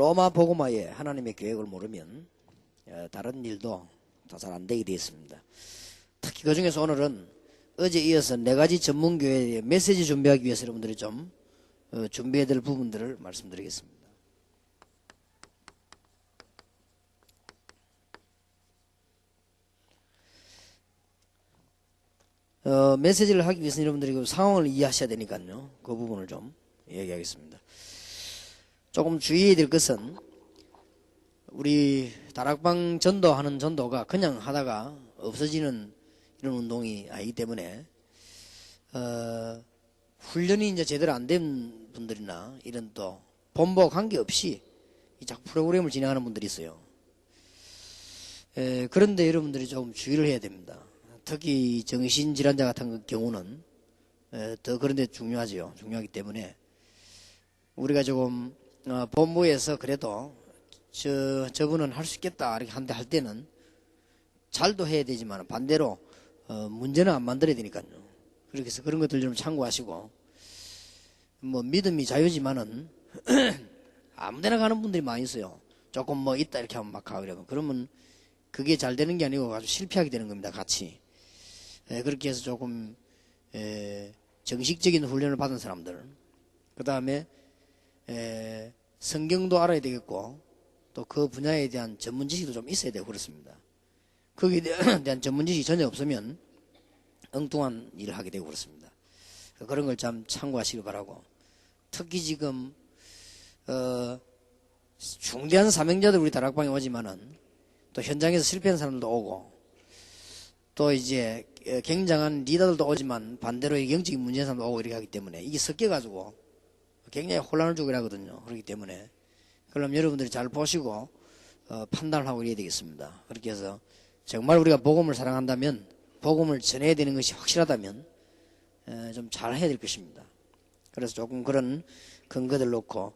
로마 복음화의 하나님의 계획을 모르면 다른 일도 다 잘 안 되게 되어 있습니다. 특히 그 중에서 오늘은 어제 이어서 4가지 전문교회의 메시지 준비하기 위해서 여러분들이 좀 준비해야 될 부분들을 말씀드리겠습니다. 메시지를 하기 위해서 여러분들이 그 상황을 이해하셔야 되니까요. 그 부분을 좀 얘기하겠습니다. 조금 주의해야 될 것은 우리 다락방 전도하는 전도가 그냥 하다가 없어지는 이런 운동이 아니기 때문에 훈련이 이제 제대로 안 된 분들이나 이런 또 본보와 관계없이 자꾸 프로그램을 진행하는 분들이 있어요. 그런데 여러분들이 조금 주의를 해야 됩니다. 특히 정신질환자 같은 경우는 더 그런 데 중요하죠. 중요하기 때문에 우리가 조금 본부에서 그래도 저분은 할 수 있겠다 이렇게 한데 할 때는 잘도 해야 되지만 반대로 문제는 안 만들어야 되니까요. 그렇게 해서 그런 것들 좀 참고하시고, 뭐 믿음이 자유지만은 아무데나 가는 분들이 많이 있어요. 조금 뭐 있다 이렇게 하면 막 가고 이러면, 그러면 그게 잘 되는 게 아니고 아주 실패하게 되는 겁니다. 같이. 그렇게 해서 조금 정식적인 훈련을 받은 사람들, 그 다음에 성경도 알아야 되겠고 또 그 분야에 대한 전문 지식도 좀 있어야 되고 그렇습니다. 거기에 대한 전문 지식이 전혀 없으면 엉뚱한 일을 하게 되고 그렇습니다. 그런 걸 좀 참고하시기 바라고, 특히 지금 중대한 사명자들 우리 다락방에 오지만은 또 현장에서 실패한 사람들도 오고, 또 이제 굉장한 리더들도 오지만 반대로 영적인 문제인 사람도 오고 이렇게 하기 때문에 이게 섞여가지고 굉장히 혼란을 주고 이러거든요. 그렇기 때문에 그럼 여러분들이 잘 보시고 판단을 하고 이래야 되겠습니다. 그렇게 해서 정말 우리가 복음을 사랑한다면, 복음을 전해야 되는 것이 확실하다면 좀 잘 해야 될 것입니다. 그래서 조금 그런 근거들 놓고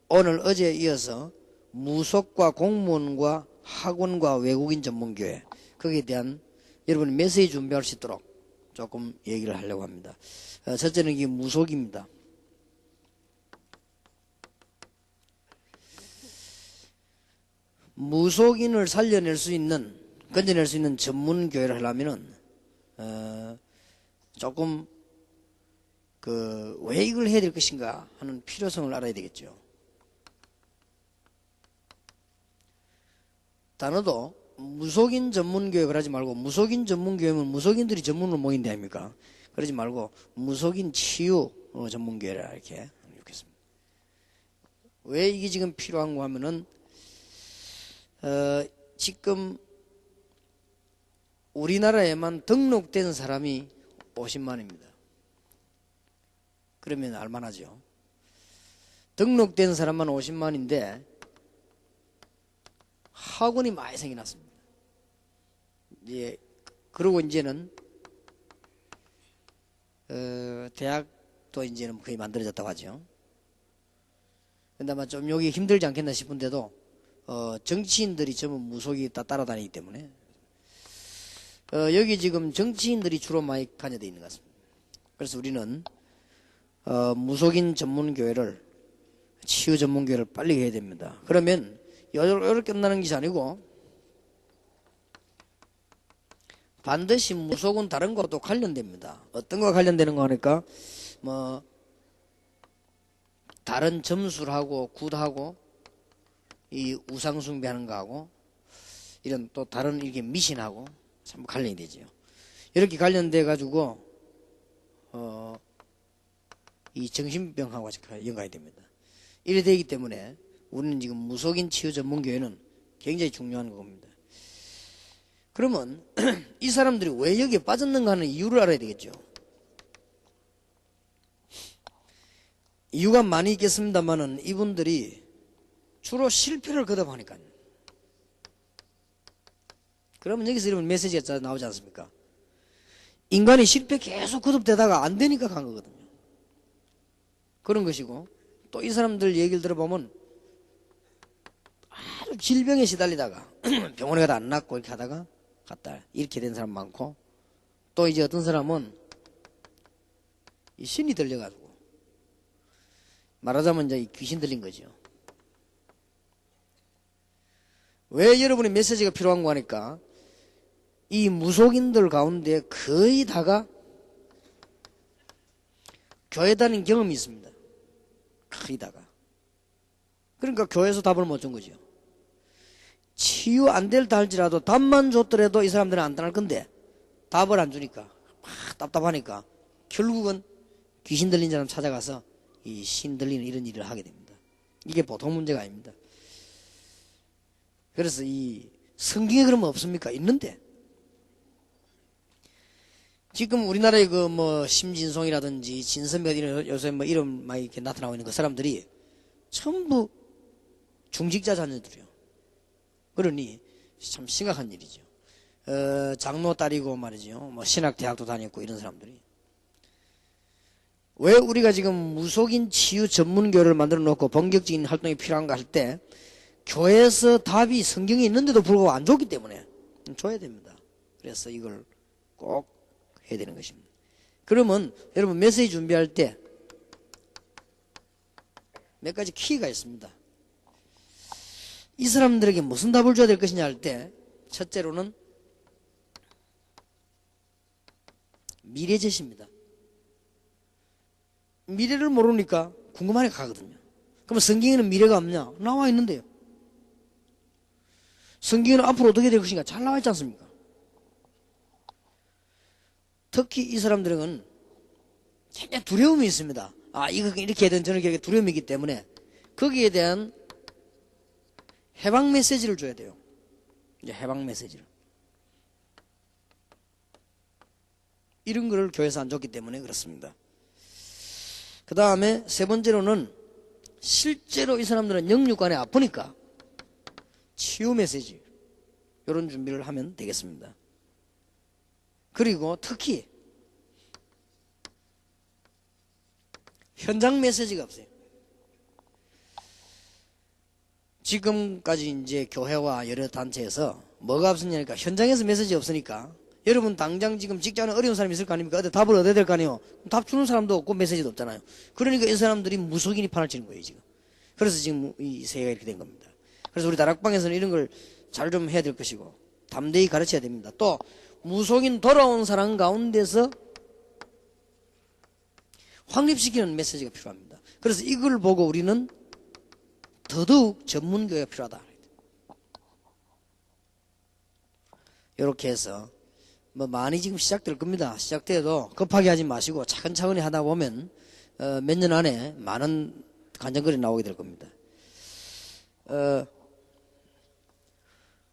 오늘 어제에 이어서 무속과 공무원과 학원과 외국인 전문교회, 거기에 대한 여러분이 메시지 준비할 수 있도록 조금 얘기를 하려고 합니다. 첫째는 이게 무속입니다. 무속인을 살려낼 수 있는, 건져낼 수 있는 전문교회를 하려면은 조금 왜 이걸 해야 될 것인가 하는 필요성을 알아야 되겠죠. 단어도 무속인 전문교회 그러지 말고, 무속인 전문교회면 무속인들이 전문으로 모인다 아닙니까? 그러지 말고 무속인 치유 전문교회라 이렇게 하면 좋겠습니다. 왜 이게 지금 필요한가 하면은 지금 우리나라에만 등록된 사람이 50만입니다. 그러면 알만하죠. 등록된 사람만 50만인데 학원이 많이 생겨났습니다. 그러고 이제는 대학도 이제는 거의 만들어졌다고 하죠. 근데 아마 좀 여기 힘들지 않겠나 싶은데도 정치인들이 전부 무속이 다 따라다니기 때문에 여기 지금 정치인들이 주로 많이 관여되어 있는 것 같습니다. 그래서 우리는 무속인 전문교회를, 치유 전문교회를 빨리 해야 됩니다. 그러면 이렇게 끝나는 것이 아니고 반드시 무속은 다른 것도 관련됩니다. 어떤 거가 관련되는 거 하니까 뭐 다른 점술하고 굿하고 이 우상 숭배하는 거하고 이런 또 다른 이렇게 미신하고 참 관련이 되죠. 이렇게 관련돼 가지고 이 정신병하고 연관이 됩니다. 이래 되기 때문에 우리는 지금 무속인 치유 전문교회는 굉장히 중요한 겁니다. 그러면 이 사람들이 왜 여기에 빠졌는가 하는 이유를 알아야 되겠죠. 이유가 많이 있겠습니다만은 이분들이 주로 실패를 거듭하니까요. 그러면 여기서 이런 메시지가 나오지 않습니까? 인간이 실패 계속 거듭되다가 안 되니까 간 거거든요. 그런 것이고, 또 이 사람들 얘기를 들어보면 아주 질병에 시달리다가 병원에 가다 안 낫고 이렇게 하다가 갔다 이렇게 된 사람 많고, 또 이제 어떤 사람은 이 신이 들려가지고 말하자면 이제 귀신 들린 거죠. 왜 여러분이 메시지가 필요한 거 하니까 이 무속인들 가운데 거의 다가 교회 다닌 경험이 있습니다. 거의 다가. 그러니까 교회에서 답을 못 준 거죠. 치유 안 될다 할지라도 답만 줬더라도 이 사람들은 안 떠날 건데 답을 안 주니까 막 답답하니까 결국은 귀신 들린 사람 찾아가서 이 신 들리는 이런 일을 하게 됩니다. 이게 보통 문제가 아닙니다. 그래서 이 성경에 그러면 없습니까? 있는데 지금 우리나라의 그 뭐 심진송이라든지 진선몇 이런 요새 뭐 이름 많이 이렇게 나타나고 있는 그 사람들이 전부 중직자 자녀들이요. 그러니 참 심각한 일이죠. 장로 딸이고 말이죠. 뭐 신학대학도 다녔고 이런 사람들이. 왜 우리가 지금 무속인 치유 전문교를 만들어 놓고 본격적인 활동이 필요한가 할 때 교회에서 답이 성경에 있는데도 불구하고 안 줬기 때문에 줘야 됩니다. 그래서 이걸 꼭 해야 되는 것입니다. 그러면 여러분 메시지 준비할 때 몇 가지 키가 있습니다. 이 사람들에게 무슨 답을 줘야 될 것이냐 할 때 첫째로는 미래 제시입니다. 미래를 모르니까 궁금하니까 가거든요. 그러면 성경에는 미래가 없냐? 나와 있는데요. 성경에는 앞으로 어떻게 될 것인가 잘 나와 있지 않습니까? 특히 이 사람들은 굉장히 두려움이 있습니다. 이거 이렇게 해야 되는 저렇게 해야 되는 두려움이 있기 때문에 거기에 대한 해방 메시지를 줘야 돼요. 이제 해방 메시지를. 이런 거를 교회에서 안 줬기 때문에 그렇습니다. 그 다음에 세 번째로는 실제로 이 사람들은 영육간에 아프니까 치유 메시지 이런 준비를 하면 되겠습니다. 그리고 특히 현장 메시지가 없어요. 지금까지 이제 교회와 여러 단체에서 뭐가 없었냐니까 현장에서 메시지 없으니까 여러분 당장 지금 직장에 어려운 사람이 있을 거 아닙니까? 어디 답을 얻어야 될 거 아니에요? 답 주는 사람도 없고 메시지도 없잖아요. 그러니까 이 사람들이 무속인이 판을 치는 거예요, 지금. 그래서 지금 이 세계가 이렇게 된 겁니다. 그래서 우리 다락방에서는 이런 걸 잘 좀 해야 될 것이고 담대히 가르쳐야 됩니다. 또 무속인 돌아온 사람 가운데서 확립시키는 메시지가 필요합니다. 그래서 이걸 보고 우리는 더더욱 전문교회가 필요하다. 이렇게 해서 뭐 많이 지금 시작될 겁니다. 시작돼도 급하게 하지 마시고 차근차근히 하다 보면 몇 년 안에 많은 간증글이 나오게 될 겁니다.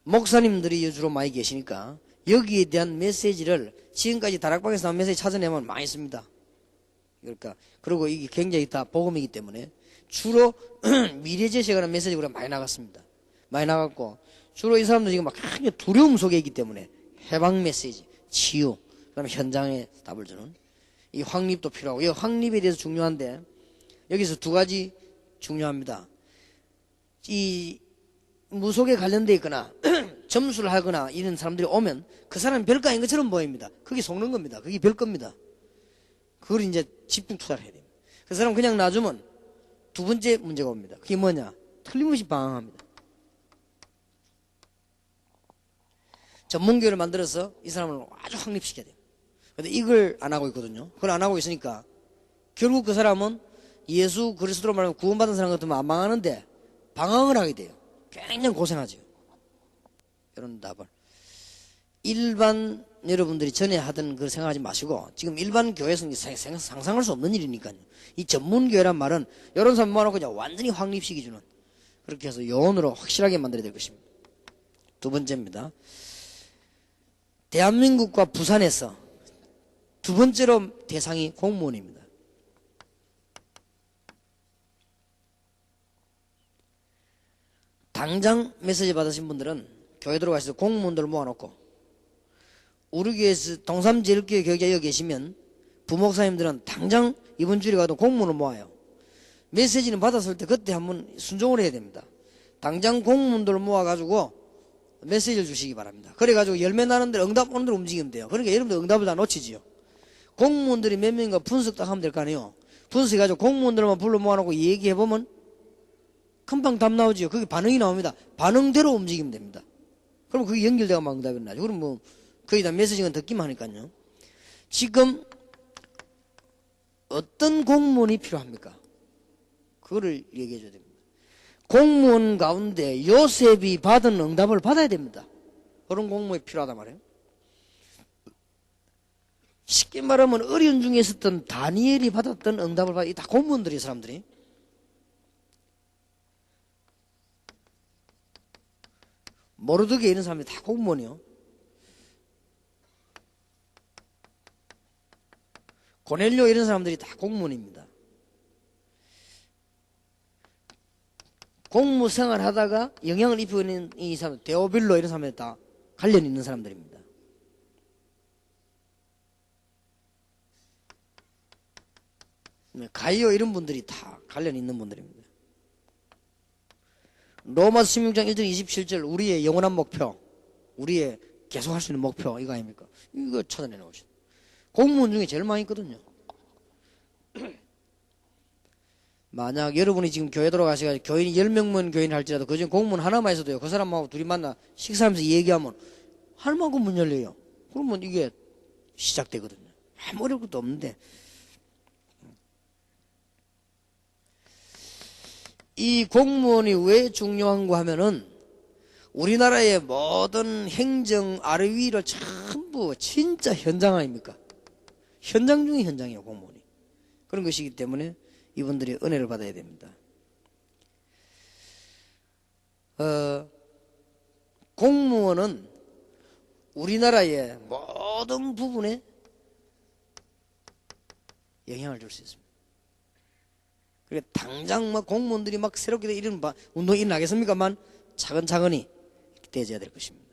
목사님들이 주로 많이 계시니까 여기에 대한 메시지를 지금까지 다락방에서 나온 메시지 찾아내면 많이 있습니다. 그러니까 그리고 이게 굉장히 다 복음이기 때문에 주로 미래 제시에 관한 메시지가 많이 나갔습니다. 많이 나갔고 주로 이 사람들 지금 막 굉장히 두려움 속에 있기 때문에 해방 메시지, 치유, 그다음에 현장에 답을 주는 이 확립도 필요하고 이 확립에 대해서 중요한데 여기서 두 가지 중요합니다. 이 무속에 관련되어 있거나 점수를 하거나 이런 사람들이 오면 그 사람이 별거 아닌 것처럼 보입니다. 그게 속는 겁니다. 그게 별겁니다. 그걸 이제 집중 투자를 해야 됩니다. 그 사람 그냥 놔주면 두 번째 문제가 옵니다. 그게 뭐냐? 틀림없이 방황합니다. 전문교회를 만들어서 이 사람을 아주 확립시켜야 돼요. 근데 이걸 안 하고 있거든요. 그걸 안 하고 있으니까 결국 그 사람은 예수 그리스도로 말하면 구원받은 사람 같으면 안 망하는데 방황을 하게 돼요. 굉장히 고생하죠. 이런 답을. 일반 여러분들이 전에 하던 걸 생각하지 마시고 지금 일반 교회에서는 상상할 수 없는 일이니까요. 이 전문교회란 말은 이런 사람 모아놓고 그냥 완전히 확립시켜주는 그렇게 해서 요원으로 확실하게 만들어야 될 것입니다. 두 번째입니다. 대한민국과 부산에서 두 번째로 대상이 공무원입니다. 당장 메시지 받으신 분들은 교회 들어가셔서 공무원들을 모아놓고 우리 교회에서 동삼제일교회 교육자 여기 계시면 부목사님들은 당장 이번 주일에 가도 공무원을 모아요. 메시지는 받았을 때 그때 한번 순종을 해야 됩니다. 당장 공무원들을 모아가지고 메시지를 주시기 바랍니다. 그래가지고 열매 나는 데 응답 오는 대로 움직이면 돼요. 그러니까 여러분들 응답을 다 놓치지요. 공무원들이 몇 명인가 분석 딱 하면 될 거 아니에요. 분석해가지고 공무원들만 불러 모아놓고 얘기해보면 금방 답 나오지요. 그게 반응이 나옵니다. 반응대로 움직이면 됩니다. 그럼 그게 연결되고 응답이 나죠. 그럼 뭐 거의 다 메시지는 듣기만 하니까요. 지금 어떤 공무원이 필요합니까? 그거를 얘기해 줘야 됩니다. 공무원 가운데 요셉이 받은 응답을 받아야 됩니다. 그런 공무원이 필요하단 말이에요. 쉽게 말하면 어려운 중에 있었던 다니엘이 받았던 응답을 받아. 다 공무원들이 사람들이. 모르드게 이런 사람이 다 공무원이요. 고넬료 이런 사람들이 다 공무원입니다. 공무 생활 하다가 영향을 입히고 있는 이 사람, 데오빌로 이런 사람들 다 관련 있는 사람들입니다. 가이오 이런 분들이 다 관련 있는 분들입니다. 로마서 16장 1절 27절 우리의 영원한 목표, 우리의 계속할 수 있는 목표 이거 아닙니까? 이거 찾아내 놓으시죠. 공무원 중에 제일 많이 있거든요. 만약 여러분이 지금 교회 들어가셔가지고 교인이 10명만 교인 할지라도 그중 공무원 하나만 있어도요. 그 사람하고 둘이 만나 식사하면서 얘기하면 할 만큼 문 열려요. 그러면 이게 시작되거든요. 아무 어려울 것도 없는데 이 공무원이 왜 중요한가 하면은 우리나라의 모든 행정 아래위를 전부 진짜 현장 아닙니까? 현장 중에 현장이에요, 공무원이. 그런 것이기 때문에 이분들이 은혜를 받아야 됩니다. 공무원은 우리나라의 모든 부분에 영향을 줄 수 있습니다. 그래 당장 막 공무원들이 막 새롭게 이런 운동이 일어나겠습니까만 차근차근히 되어져야 될 것입니다.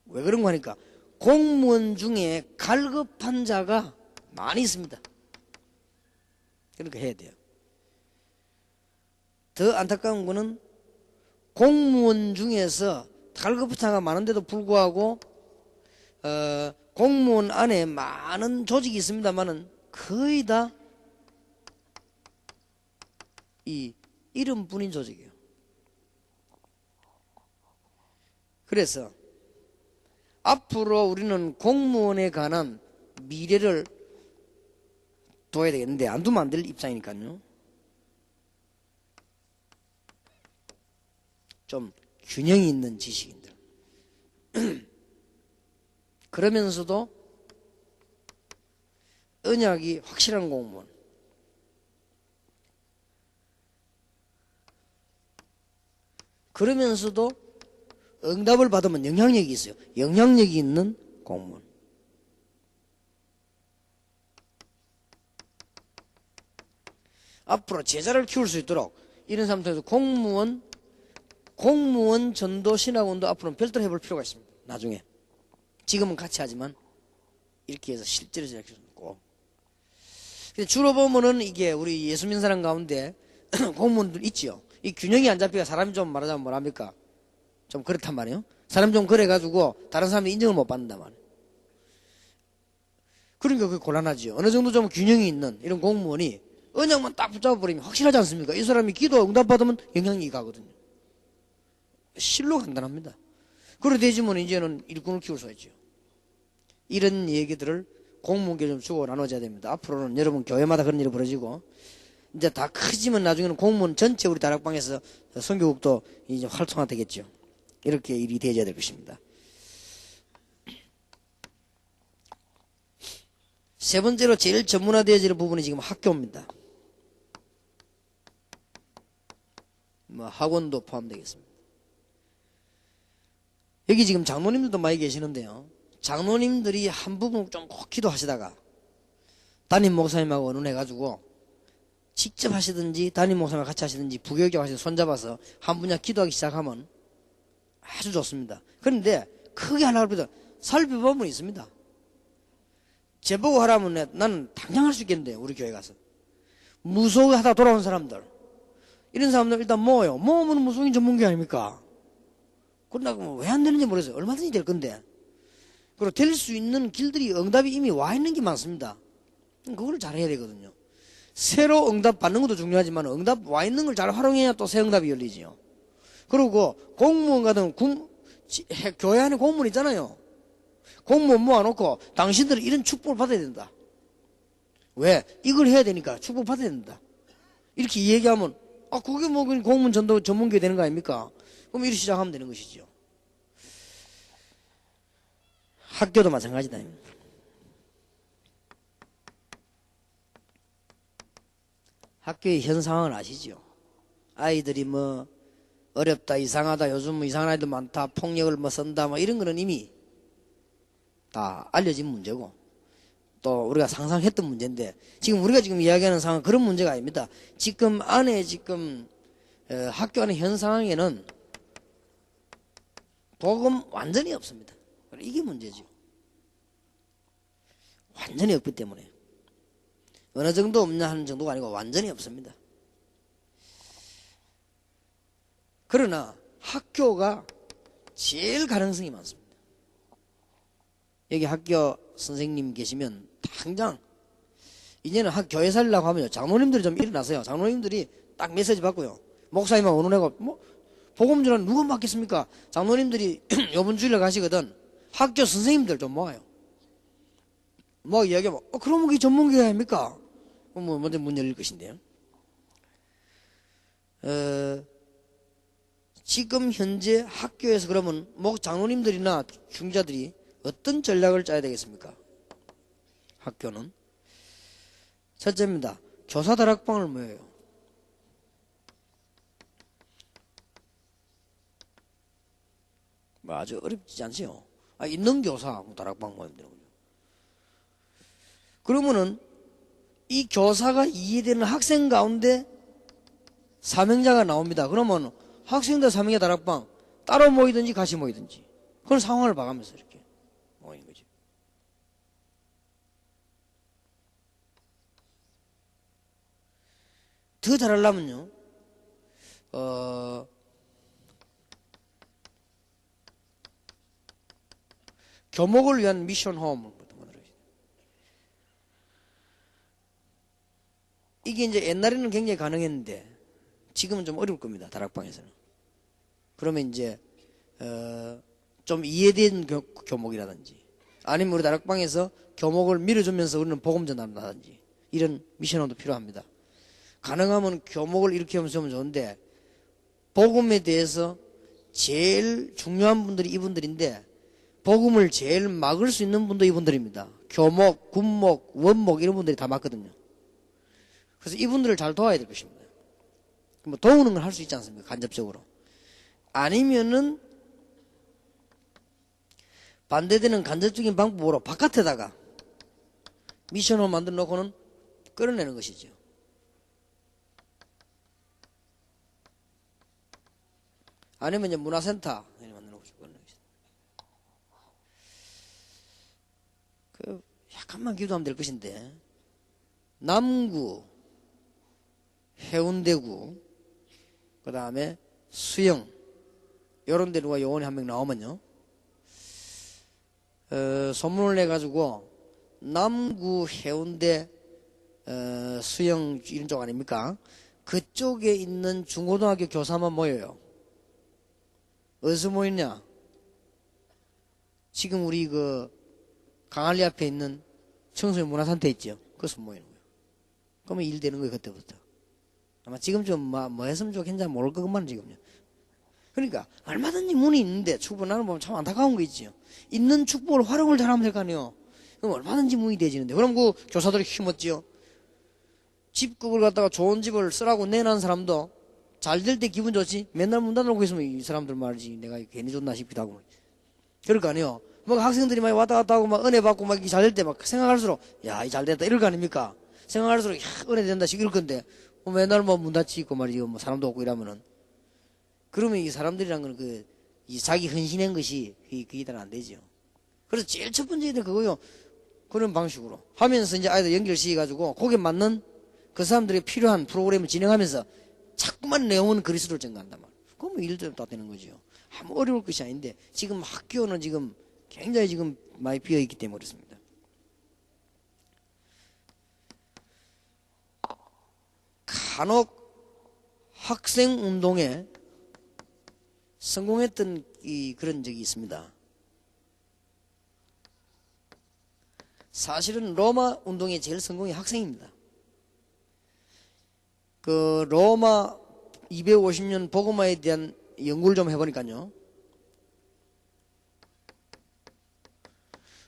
왜 그런가 하니까 공무원 중에 갈급한 자가 많이 있습니다. 그러니까 해야 돼요. 더 안타까운 거는 공무원 중에서 갈급한 자가 많은데도 불구하고 공무원 안에 많은 조직이 있습니다만은 거의 다 이 이름뿐인 조직이에요. 그래서 앞으로 우리는 공무원에 관한 미래를 둬야 되겠는데 안 두면 안 될 입장이니까요. 좀 균형이 있는 지식인들. 그러면서도 언약이 확실한 공무원. 그러면서도 응답을 받으면 영향력이 있어요. 영향력이 있는 공무원. 앞으로 제자를 키울 수 있도록 이런 사람들도 공무원 전도 신학원도 앞으로는 별도로 해볼 필요가 있습니다. 나중에. 지금은 같이 하지만 이렇게 해서 실제로 제작할 수 있고. 근데 주로 보면은 이게 우리 예수 믿는 사람 가운데 공무원들 있지요. 이 균형이 안 잡히가 사람이 좀 말하자면 뭐랍니까? 좀 그렇단 말이에요. 사람 좀 그래가지고 다른 사람이 인정을 못 받는단 말이에요. 그러니까 그게 곤란하지요. 어느 정도 좀 균형이 있는 이런 공무원이 언약만 딱 붙잡아버리면 확실하지 않습니까? 이 사람이 기도 응답받으면 영향력이 가거든요. 실로 간단합니다. 그래 되지면 이제는 일꾼을 키울 수 있죠. 이런 얘기들을 공무원께 좀 주고 나눠줘야 됩니다. 앞으로는 여러분 교회마다 그런 일이 벌어지고 이제 다 크지만 나중에는 공무원 전체 우리 다락방에서 선교국도 이제 활성화 되겠죠. 이렇게 일이 되어야 될 것입니다. 세 번째로 제일 전문화되어질 부분이 지금 학교입니다. 뭐 학원도 포함되겠습니다. 여기 지금 장로님들도 많이 계시는데요. 장로님들이 한 부분 좀 꼭 기도하시다가 담임 목사님하고 의논해가지고 직접 하시든지 담임 목사님과 같이 하시든지 부교육자 하시든지 손잡아서 한 분야 기도하기 시작하면 아주 좋습니다. 그런데 크게 하려고 해도 살펴보면 있습니다. 제보고 하라면 나는 당장 할 수 있겠는데 우리 교회 가서 무속하다 돌아온 사람들 이런 사람들 일단 모아요. 모으면 무속인 전문가 아닙니까? 그러다가 왜 안 되는지 모르겠어요. 얼마든지 될 건데 그리고 될 수 있는 길들이 응답이 이미 와 있는 게 많습니다. 그걸 잘 해야 되거든요. 새로 응답 받는 것도 중요하지만 응답 와 있는 걸 잘 활용해야 또 새 응답이 열리지요. 그리고 공무원 같은 교회 안에 공무원 있잖아요. 공무원 모아놓고 당신들은 이런 축복을 받아야 된다. 왜? 이걸 해야 되니까 축복 받아야 된다. 이렇게 얘기하면 그게 뭐 공무원 전문교회 되는 거 아닙니까? 그럼 이렇게 시작하면 되는 것이죠. 학교도 마찬가지다. 학교의 현 상황을 아시죠? 아이들이 뭐 어렵다, 이상하다, 요즘 뭐 이상한 아이들 많다, 폭력을 뭐 쓴다, 뭐 이런 거는 이미 다 알려진 문제고 또 우리가 상상했던 문제인데 지금 우리가 지금 이야기하는 상황은 그런 문제가 아닙니다. 지금 학교 안의 현 상황에는 복음 완전히 없습니다. 이게 문제죠. 완전히 없기 때문에 어느 정도 없냐 하는 정도가 아니고 완전히 없습니다. 그러나 학교가 제일 가능성이 많습니다. 여기 학교 선생님 계시면 당장 이제는 교회 살려고 하면요, 장로님들이 좀 일어나세요. 장로님들이 딱 메시지 받고요, 목사님만 원원하고 뭐 복음 전환 누가 맡겠습니까? 장로님들이 이번 주일에 가시거든. 학교 선생님들 좀 모아요. 뭐 이야기하면 그러면 그게 전문교회 아닙니까? 뭐 먼저 문 열릴 것인데요. 지금 현재 학교에서 그러면 장로님들이나 중자들이 어떤 전략을 짜야 되겠습니까? 학교는 첫째입니다. 교사 다락방을 모여요. 뭐 아주 어렵지 않지요. 있는 교사 다락방 모이면 되는 거죠. 그러면은 이 교사가 이해되는 학생 가운데 사명자가 나옵니다. 그러면 학생들 사명자 다락방 따로 모이든지 같이 모이든지 그런 상황을 봐가면서 이렇게 모이는 거죠. 더 잘하려면요, 교목을 위한 미션 홈을 만들어요. 이게 이제 옛날에는 굉장히 가능했는데 지금은 좀 어려울 겁니다. 다락방에서는. 그러면 이제 좀 이해된 교목이라든지 아니면 우리 다락방에서 교목을 밀어주면서 우리는 복음 전한다든지 이런 미션홈도 필요합니다. 가능하면 교목을 이렇게 하면 좋은데 복음에 대해서 제일 중요한 분들이 이분들인데 복음을 제일 막을 수 있는 분도 이분들입니다. 교목, 군목, 원목 이런 분들이 다 막거든요. 그래서 이분들을 잘 도와야 될 것입니다. 뭐 도우는 걸 할 수 있지 않습니까? 간접적으로. 아니면은 반대되는 간접적인 방법으로 바깥에다가 미션을 만들어 놓고는 끌어내는 것이죠. 아니면 이제 문화센터 만들어 놓고 약간만 기도하면 될 것인데 남구, 해운대구, 그 다음에 수영 이런 데 누가 요원이 한 명 나오면요, 소문을 내가지고 남구, 해운대, 수영 이런 쪽 아닙니까? 그쪽에 있는 중고등학교 교사만 모여요. 어디서 모였냐? 지금 우리 강한리 앞에 있는 청소년 문화센터 있죠? 거기서 모이는 거예요. 그러면 일 되는 거예요, 그때부터. 아마 지금 좀 뭐 했으면 좋겠는지 모를 것만 지금요. 그러니까 얼마든지 문이 있는데 축복 나는 보면 참 안타까운 거 있지요. 있는 축복을 활용을 잘하면 될 거 아니에요. 그럼 얼마든지 문이 되지는데 그럼 그 교사들이 힘었지요. 집급을 갖다가 좋은 집을 쓰라고 내놓은 사람도 잘 될 때 기분 좋지 맨날 문 닫아놓고 있으면 이 사람들 말이지 내가 괜히 좋나 싶기도 하고 그럴 거 아니에요. 뭐 학생들이 막 왔다 갔다 하고 막 은혜 받고 막 잘 될 때 막 생각할수록 야 이 잘 됐다 이럴 거 아닙니까? 생각할수록 야 은혜 된다 이럴 건데 맨날 뭐 문 닫히 있고 말이죠. 뭐 사람도 없고 이러면은 그러면 이 사람들이란 거는 이 자기 헌신한 것이 그게 안 되죠. 그래서 제일 첫 번째 그거요. 그런 방식으로 하면서 이제 아이들 연결시켜가지고 거기에 맞는 그 사람들이 필요한 프로그램을 진행하면서 자꾸만 내용은 그리스도를 전가한단 말이에요. 그러면 일도 다 되는 거죠. 아무 어려울 것이 아닌데 지금 학교는 지금 굉장히 지금 많이 비어 있기 때문에 그렇습니다. 간혹 학생 운동에 성공했던 그런 적이 있습니다. 사실은 로마 운동의 제일 성공이 학생입니다. 그 로마 250년 복음화에 대한 연구를 좀 해보니까요,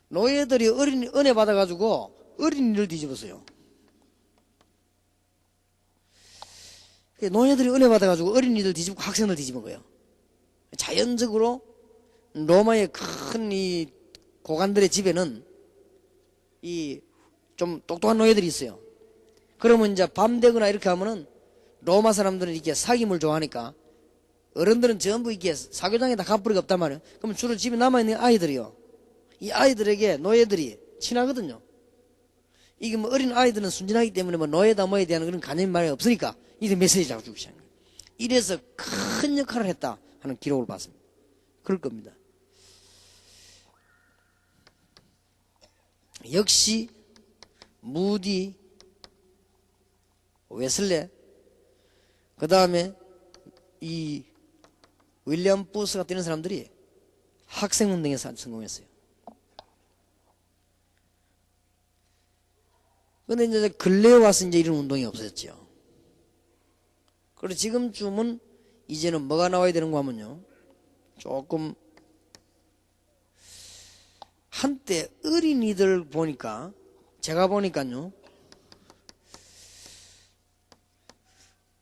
노예들이 은혜 받아가지고 어린이를 뒤집었어요. 노예들이 은혜 받아가지고 어린이들 뒤집고 학생들 뒤집은 거예요. 자연적으로 로마의 큰 이 고관들의 집에는 이 좀 똑똑한 노예들이 있어요. 그러면 이제 밤 되거나 이렇게 하면은 로마 사람들은 이렇게 사귐을 좋아하니까 어른들은 전부 이렇게 사교장에다 갚부리가 없단 말이에요. 그러면 주로 집에 남아있는 아이들이요, 이 아이들에게 노예들이 친하거든요. 이게 뭐 어린 아이들은 순진하기 때문에 뭐 노예다 뭐에 대한 그런 개념이 말이 없으니까 이제 메시지 자꾸 주기 시작한 거예요. 이래서 큰 역할을 했다 하는 기록을 봤습니다. 그럴 겁니다. 역시 무디, 웨슬레, 그 다음에 이 윌리엄 부스 같은 이런 사람들이 학생운동에서 성공했어요. 근데 이제 근래에 와서 이제 이런 운동이 없어졌죠. 그리고 지금쯤은 이제는 뭐가 나와야 되는가 하면요, 조금 한때 어린이들 보니까, 제가 보니까요,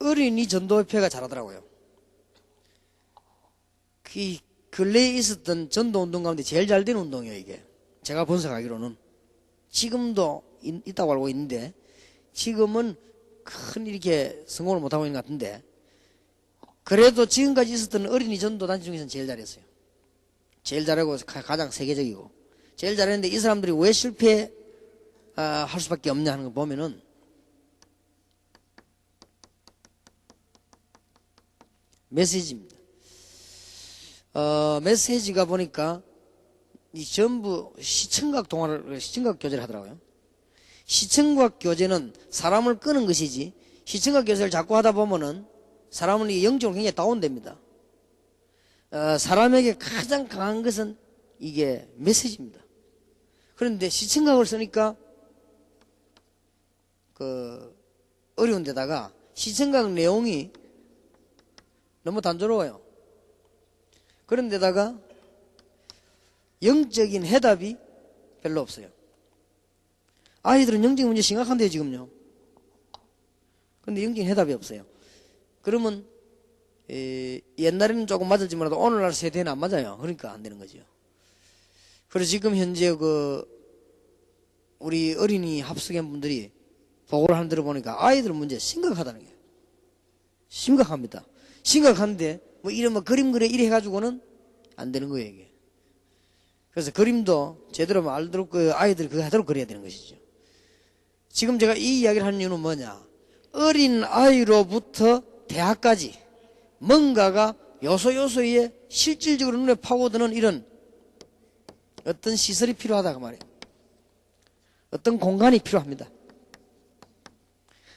어린이 전도협회가 잘하더라고요. 그 근래에 있었던 전도운동 가운데 제일 잘 된 운동이에요, 이게. 제가 분석하기로는. 지금도 있다고 알고 있는데, 지금은 큰 이렇게 성공을 못하고 있는 것 같은데, 그래도 지금까지 있었던 어린이 전도 단체 중에서는 제일 잘했어요. 제일 잘하고 가장 세계적이고 제일 잘했는데, 이 사람들이 왜 실패할 수밖에 없냐 하는 거 보면은, 메시지입니다. 메시지가 보니까 이 전부 시청각 동화를, 시청각 교제를 하더라고요. 시청각 교제는 사람을 끄는 것이지, 시청각 교제를 자꾸 하다 보면은 사람은 영적으로 굉장히 다운됩니다. 사람에게 가장 강한 것은 이게 메시지입니다. 그런데 시청각을 쓰니까 어려운 데다가 시청각 내용이 너무 단조로워요. 그런 데다가 영적인 해답이 별로 없어요. 아이들은 영적인 문제 심각한데요, 지금요. 근데 영적인 해답이 없어요. 그러면 옛날에는 조금 맞을지 몰라도 오늘날 세대는 안 맞아요. 그러니까 안 되는 거죠. 그래서 지금 현재 우리 어린이 합숙인 분들이 보고를 하는 들어보니까 아이들 문제 심각하다는 게 심각합니다. 심각한데 뭐 이런 뭐 그림 그래 이래 해가지고는 안 되는 거예요, 이게. 그래서 그림도 제대로 알도록 아이들이 그거 하도록 그려야 되는 것이죠. 지금 제가 이 이야기를 하는 이유는 뭐냐, 어린 아이로부터 대학까지 뭔가가 요소요소에 실질적으로 눈에 파고드는 이런 어떤 시설이 필요하다 그 말이에요. 어떤 공간이 필요합니다.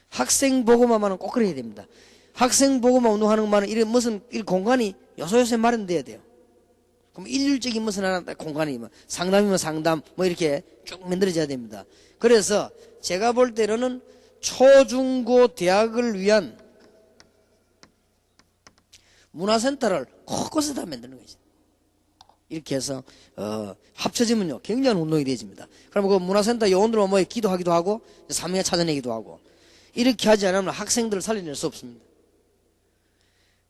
학생 보고만은 꼭 그래야 됩니다. 학생 보고만 운동하는 것만은 이런 무슨 이 공간이 요소요소에 마련돼야 돼요. 그럼 일률적인 무슨 하나 공간이 뭐 상담이면 상담 뭐 이렇게 쭉 만들어져야 됩니다. 그래서 제가 볼 때는 초중고 대학을 위한 문화센터를 곳곳에다 만드는 거죠. 이렇게 해서 합쳐지면요 굉장한 운동이 되어집니다. 그럼 그 문화센터 요원들은 뭐 기도하기도 하고 사명에 찾아내기도 하고, 이렇게 하지 않으면 학생들을 살려낼 수 없습니다.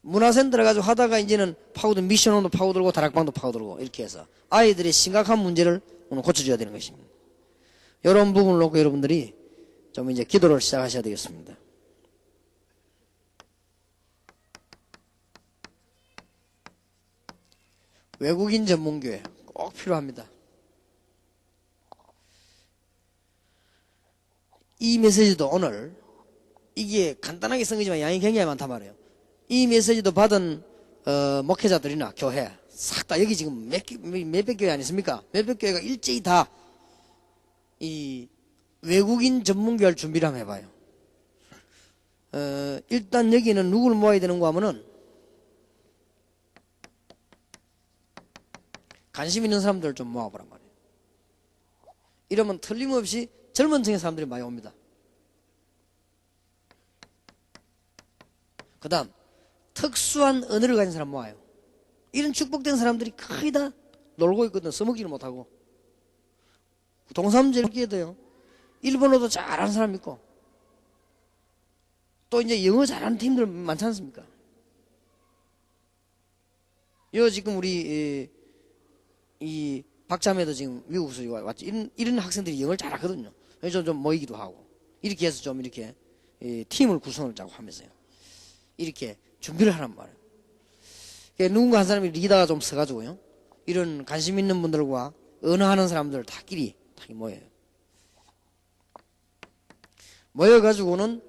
문화센터를 가지고 하다가 이제는 파고든 미션홈도 파고들고 다락방도 파고들고 이렇게 해서 아이들의 심각한 문제를 오늘 고쳐줘야 되는 것입니다. 이런 부분을 놓고 여러분들이 좀 이제 기도를 시작하셔야 되겠습니다. 외국인 전문교회 꼭 필요합니다. 이 메시지도 오늘 이게 간단하게 쓴 거지만 양이 굉장히 많단 말이에요. 이 메시지도 받은 목회자들이나 교회 싹 다 여기 지금 몇백 교회 아니습니까? 몇백 교회가 일제히 다 이 외국인 전문교회를 준비를 한번 해봐요. 일단 여기는 누구를 모아야 되는가 하면은 관심 있는 사람들을 좀 모아보란 말이에요. 이러면 틀림없이 젊은 층의 사람들이 많이 옵니다. 그 다음 특수한 언어를 가진 사람 모아요. 이런 축복된 사람들이 거의 다 놀고 있거든. 써먹지를 못하고. 동사문제 읽기에 돼요. 일본어도 잘하는 사람 있고 또 이제 영어 잘하는 팀들 많지 않습니까? 여 지금 우리 이 박자매도 지금 미국에서 왔죠. 이런 학생들이 영어를 잘하거든요. 좀 모이기도 하고 이렇게 해서 좀 이렇게 팀을 구성을 짜고 하면서요. 이렇게 준비를 하란 말이에요. 누군가 한 사람이 리더가 좀 서가지고요. 이런 관심 있는 분들과 언어하는 사람들 다끼리 모여요. 모여가지고는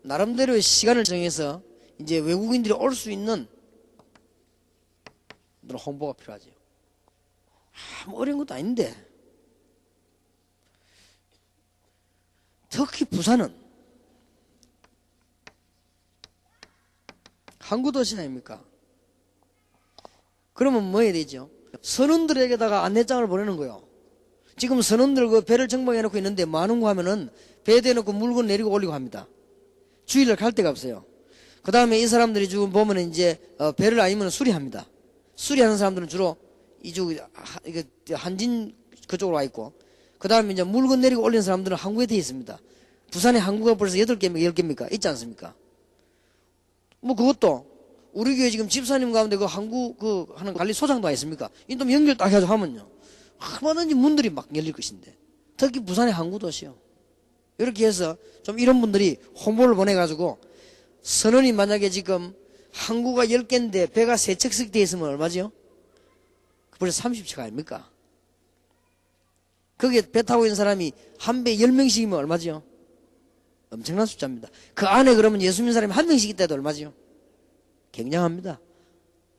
나름대로의 시간을 정해서 이제 외국인들이 올 수 있는 홍보가 필요하죠. 뭐 어려운 것도 아닌데 특히 부산은 항구도시 아닙니까? 그러면 뭐 해야 되죠? 선원들에게다가 안내장을 보내는 거예요. 지금 선원들 그 배를 정박해 놓고 있는데 뭐 하는가 하면은 배에 대놓고 물건 내리고 올리고 합니다. 주일날 갈 데가 없어요. 그 다음에 이 사람들이 지금 보면은 이제 배를 아니면 수리합니다. 수리하는 사람들은 주로 이쪽 한진 그쪽으로 와 있고, 그 다음에 이제 물건 내리고 올리는 사람들은 항구에 돼 있습니다. 부산에 항구가 벌써 8개입니까 10개입니까 있지 않습니까? 뭐 그것도 우리 교회 지금 집사님 가운데 그 항구 하는 관리소장도 와 있습니까? 이놈 연결 딱 해가지고 하면요 얼마든지 문들이 막 열릴 것인데, 특히 부산의 항구도시요. 이렇게 해서 좀 이런 분들이 홍보를 보내가지고 선원이 만약에 지금 항구가 10개인데 배가 3척씩 돼 있으면 얼마죠? 벌써 30척 아닙니까? 거기에 배 타고 있는 사람이 한 배에 10명씩이면 얼마죠? 엄청난 숫자입니다. 그 안에 그러면 예수 믿는 사람이 한 명씩 있다 해도 얼마죠? 굉장합니다.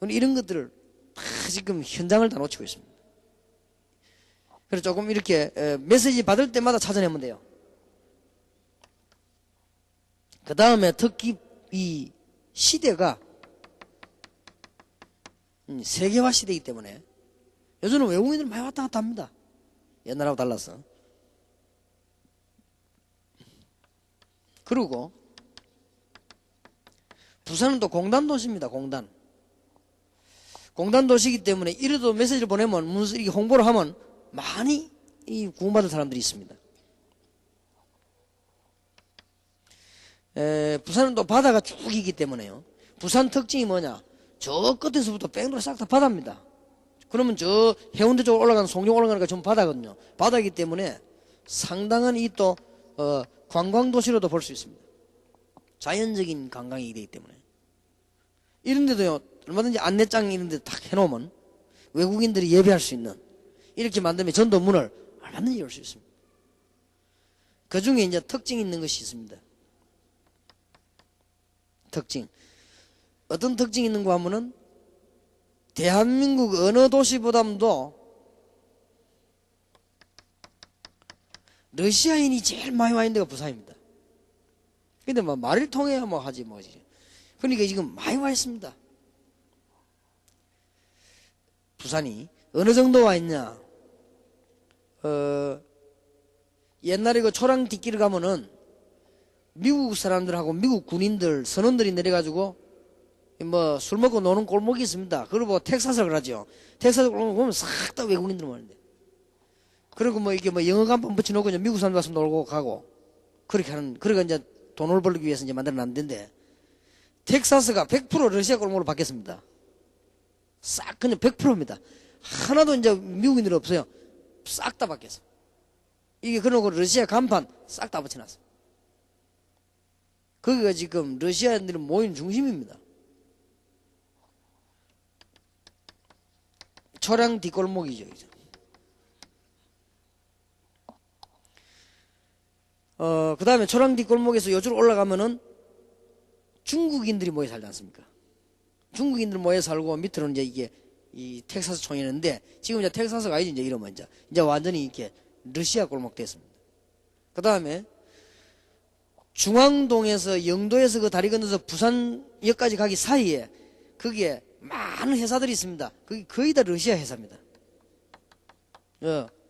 이런 것들을 다 지금 현장을 다 놓치고 있습니다. 그래서 조금 이렇게 메시지 받을 때마다 찾아내면 돼요. 그 다음에 특히 이 시대가 세계화 시대이기 때문에 요즘은 외국인들 많이 왔다 갔다 합니다. 옛날하고 달라서. 그리고 부산은 또 공단 도시입니다. 공단 도시이기 때문에 이래도 메시지를 보내면 이렇게 홍보를 하면 많이 구원받을 사람들이 있습니다. 부산은 또 바다가 쭉 있기 때문에요. 부산 특징이 뭐냐? 저 끝에서부터 뺑돌아 싹 다 바다입니다. 그러면 저 해운대 쪽으로 올라가는 송정 올라가는 게 전부 바다거든요. 바다이기 때문에 상당한 이 또 관광도시로도 볼 수 있습니다. 자연적인 관광이기 되기 때문에 이런 데도요 얼마든지 안내장 이런 데 딱 해놓으면 외국인들이 예배할 수 있는 이렇게 만들면 전도문을 얼마든지 열 수 있습니다. 그 중에 이제 특징이 있는 것이 있습니다. 특징. 어떤 특징이 있는가 하면은 대한민국 어느 도시보다도 러시아인이 제일 많이 와 있는 데가 부산입니다. 근데 뭐 말을 통해야 뭐 하지 뭐지. 그러니까 지금 많이 와 있습니다. 부산이 어느 정도 와 있냐? 옛날에 그 초랑 뒷길을 가면은 미국 사람들하고 미국 군인들 선원들이 내려가지고 뭐 술 먹고 노는 골목이 있습니다. 그리고 텍사스를 가죠. 텍사스 골목 보면 싹 다 외국인들 오는데. 그리고 뭐 이게 뭐 영어 간판 붙여놓고 이제 미국 사람들 와서 놀고 가고 그렇게 하는, 그러니까 이제 돈을 벌기 위해서 이제 만들어 놨는데, 텍사스가 100% 러시아 골목으로 바뀌었습니다. 싹 그냥 100%입니다. 하나도 이제 미국인들이 없어요. 싹 다 바뀌었어. 이게 그러고 러시아 간판 싹 다 붙여놨어. 거기가 지금 러시아인들이 모인 중심입니다. 초량 뒷골목이죠. 그 다음에 초량 뒷골목에서 요쪽으로 올라가면은 중국인들이 모여 살지 않습니까? 중국인들 모여 살고 밑으로는 이제 이게 이 텍사스 총회였는데 지금 이제 텍사스가 아니지 이제 이러면 이제 완전히 이렇게 러시아 꼴목 됐습니다. 그 다음에 중앙동에서 영도에서 그 다리 건너서 부산역까지 가기 사이에 거기에 많은 회사들이 있습니다. 그게 거의 다 러시아 회사입니다.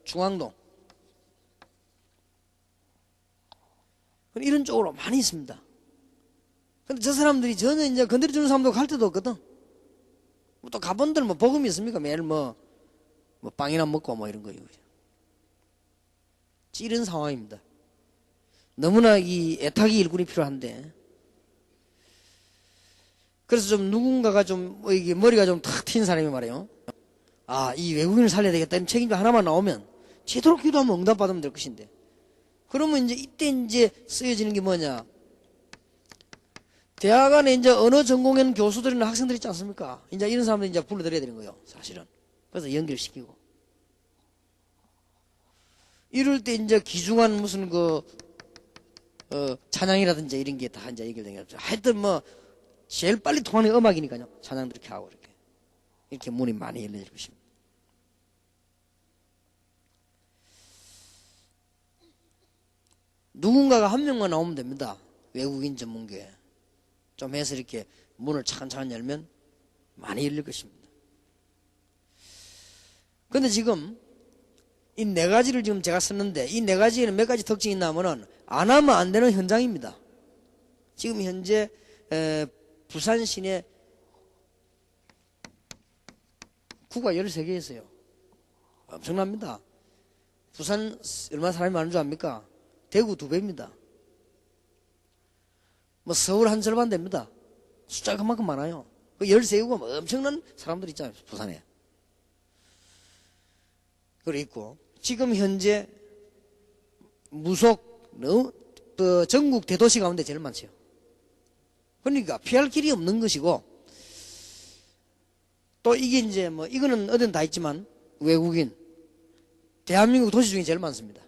중앙동. 이런 쪽으로 많이 있습니다. 근데 저 사람들이 전혀 이제 건드려주는 사람도 갈 데도 없거든. 또 가본들 뭐 복음이 있습니까? 매일 뭐 빵이나 먹고 뭐 이런 거예요. 이런 상황입니다. 너무나 이 애타게 일꾼이 필요한데. 그래서 좀 누군가가 좀 이게 머리가 좀 탁 튄 사람이 말이에요. 아, 이 외국인을 살려야 되겠다. 이런 책임자 하나만 나오면 제대로 기도하면 응답받으면 될 것인데. 그러면 이제 이때 이제 쓰여지는 게 뭐냐? 대학 안에 이제 언어 전공하는 교수들이나 학생들 있지 않습니까? 이제 이런 사람들 이제 불러들여야 되는 거예요, 사실은. 그래서 연결시키고. 이럴 때 이제 귀중한 무슨 찬양이라든지 이런 게 다 이제 연결된 게 하여튼 뭐, 제일 빨리 통하는 음악이니까요. 찬양도 이렇게 하고 이렇게 문이 많이 열려질 것입니다. 누군가가 한 명만 나오면 됩니다. 외국인 전문교회. 좀 해서 이렇게 문을 차근차근 열면 많이 열릴 것입니다. 근데 지금 이 네 가지를 지금 제가 썼는데 이 네 가지에는 몇 가지 특징이 있나 하면은 안 하면 안 되는 현장입니다. 지금 현재 부산 시내 구가 13개 있어요. 엄청납니다. 부산 얼마나 사람이 많은 줄 압니까? 대구 2배입니다. 뭐 서울 한 절반 됩니다. 숫자가 그만큼 많아요. 그 13개가 뭐 엄청난 사람들이 있잖아요. 부산에. 그리고 있고 지금 현재 무속 전국 대도시 가운데 제일 많죠. 그러니까 피할 길이 없는 것이고 또 이게 이제 뭐 이거는 어딘 다 있지만 외국인 대한민국 도시 중에 제일 많습니다.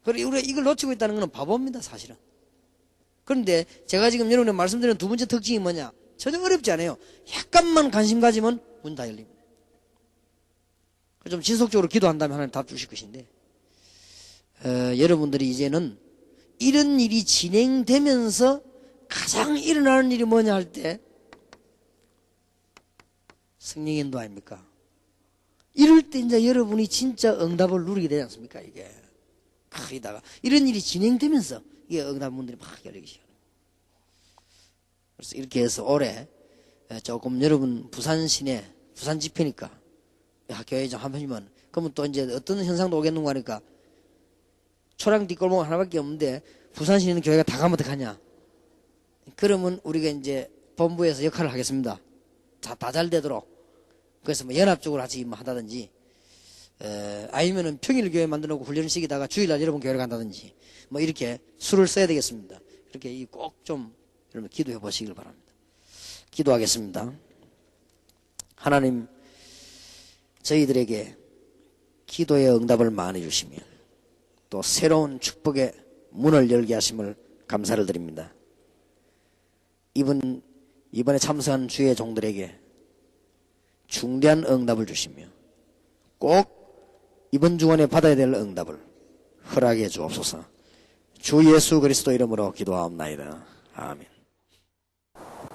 그리고 우리가 이걸 놓치고 있다는 것은 바보입니다, 사실은. 그런데 제가 지금 여러분께 말씀드리는 두 번째 특징이 뭐냐? 전혀 어렵지 않아요. 약간만 관심 가지면 문 다 열립니다. 좀 지속적으로 기도한다면 하나님 답 주실 것인데 여러분들이 이제는 이런 일이 진행되면서 가장 일어나는 일이 뭐냐 할 때 성령 인도 아닙니까? 이럴 때 이제 여러분이 진짜 응답을 누리게 되지 않습니까? 이게 이다가 이런 일이 진행되면서 이게 응답 문들이 막 열리기 시작해요. 그래서 이렇게 해서 올해 조금 여러분 부산 시내 부산 집회니까 교회 좀 한 번이면 그러면 또 이제 어떤 현상도 오겠는가 하니까 초랑 뒷골목 하나밖에 없는데 부산 시내는 교회가 다 가면 어떡하냐? 그러면 우리가 이제 본부에서 역할을 하겠습니다. 다 잘 되도록. 그래서 뭐 연합적으로 같이 뭐 한다든지, 아니면은 평일 교회 만들어 놓고 훈련을 시키다가 주일날 여러분 교회를 간다든지, 뭐 이렇게 수를 써야 되겠습니다. 그렇게 꼭 좀 여러분 기도해 보시길 바랍니다. 기도하겠습니다. 하나님, 저희들에게 기도의 응답을 많이 주시며 또 새로운 축복의 문을 열게 하심을 감사를 드립니다. 이번에 참석한 주의 종들에게 중대한 응답을 주시며 꼭 이번 주간에 받아야 될 응답을 허락해 주옵소서. 주 예수 그리스도 이름으로 기도하옵나이다. 아멘.